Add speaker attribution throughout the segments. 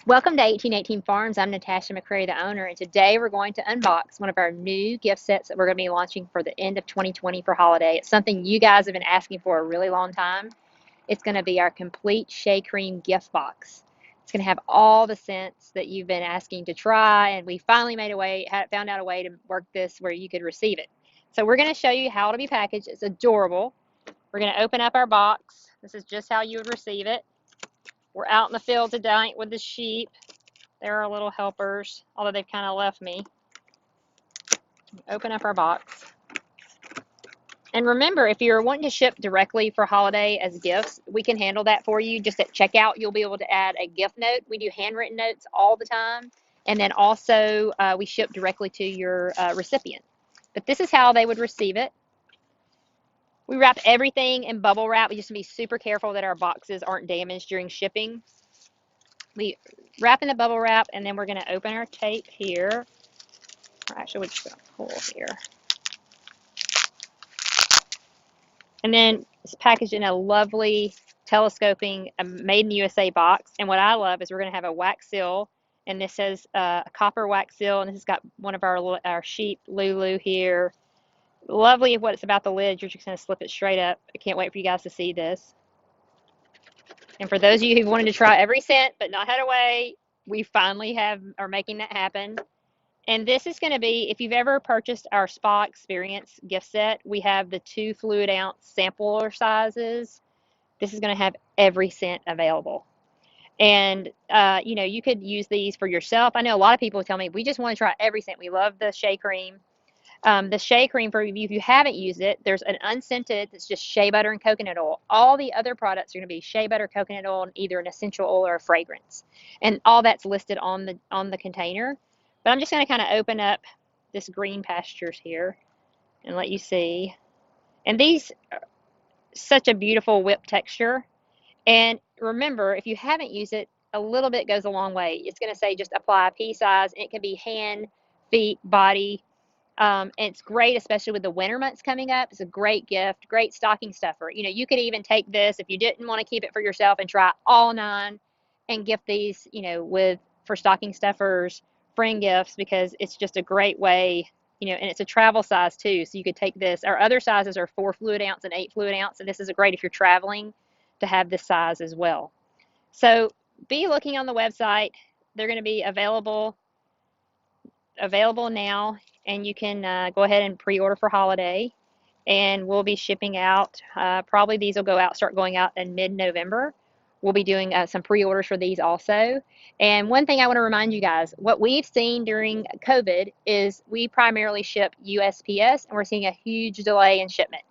Speaker 1: Welcome to 1818 Farms. I'm Natasha McCrary, the owner, and today we're going to unbox one of our new gift sets that we're going to be launching for the end of 2020 for holiday. It's something you guys have been asking for a really long time. It's going to be our complete Shea Creme gift box. It's going to have all the scents that you've been asking to try, and we finally found out a way to work this where you could receive it. So we're going to show you how it'll be packaged. It's adorable. We're going to open up our box. This is just how you would receive it. We're out in the field today with the sheep. They're our little helpers, although they've kind of left me. Open up our box. And remember, if you're wanting to ship directly for holiday as gifts, we can handle that for you. Just at checkout, you'll be able to add a gift note. We do handwritten notes all the time. And then also, we ship directly to your recipient. But this is how they would receive it. We wrap everything in bubble wrap. We just have to be super careful that our boxes aren't damaged during shipping. We wrap in the bubble wrap, and then we're going to open our tape here. Or actually, we're just going to pull here. And then it's packaged in a lovely telescoping made in the USA box. And what I love is we're going to have a wax seal, and this says a copper wax seal, and this has got one of our sheep, Lulu, here. Lovely what it's about the lid. You're just going to slip it straight up. I can't wait for you guys to see this. And for those of you who wanted to try every scent but not had a way, we finally are making that happen. And this is going to be, if you've ever purchased our Spa Experience gift set, we have the 2 fluid ounce sampler sizes. This is going to have every scent available. And, you could use these for yourself. I know a lot of people tell me, we just want to try every scent. We love the Shea Creme. The Shea Creme, for you, if you haven't used it, there's an unscented that's just shea butter and coconut oil. All the other products are going to be shea butter, coconut oil, and either an essential oil or a fragrance. And all that's listed on the container. But I'm just going to kind of open up this green pastures here and let you see. And these are such a beautiful whip texture. And remember, if you haven't used it, a little bit goes a long way. It's going to say just apply a pea size. It can be hand, feet, body. And it's great, especially with the winter months coming up. It's a great gift, great stocking stuffer. You could even take this if you didn't want to keep it for yourself and try all 9 and gift these, for stocking stuffers, friend gifts, because it's just a great way, and it's a travel size too. So you could take this. Our other sizes are 4 fluid ounce and 8 fluid ounce, and this is great if you're traveling to have this size as well. So be looking on the website. They're going to be available now, and you can go ahead and pre-order for holiday, and we'll be shipping out. Probably these will start going out in mid-November. We'll be doing some pre-orders for these also. And one thing I want to remind you guys, what we've seen during COVID is we primarily ship USPS, and we're seeing a huge delay in shipment.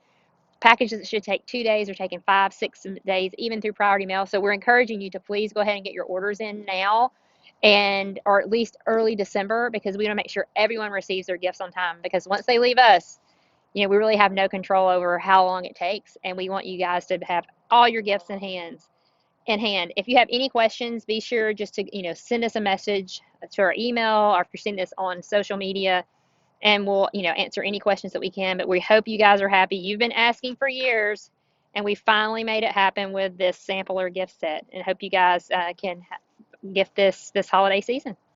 Speaker 1: Packages that should take 2 days are taking 5, 6 days, even through priority mail. So we're encouraging you to please go ahead and get your orders in now, or at least early December, because we want to make sure everyone receives their gifts on time. Because once they leave us, we really have no control over how long it takes, and we want you guys to have all your gifts in hand. If you have any questions, be sure just to send us a message to our email, or if you're seeing this on social media, and we'll answer any questions that we can. But we hope you guys are happy. You've been asking for years, and we finally made it happen with this sampler gift set, and hope you guys can gift this holiday season.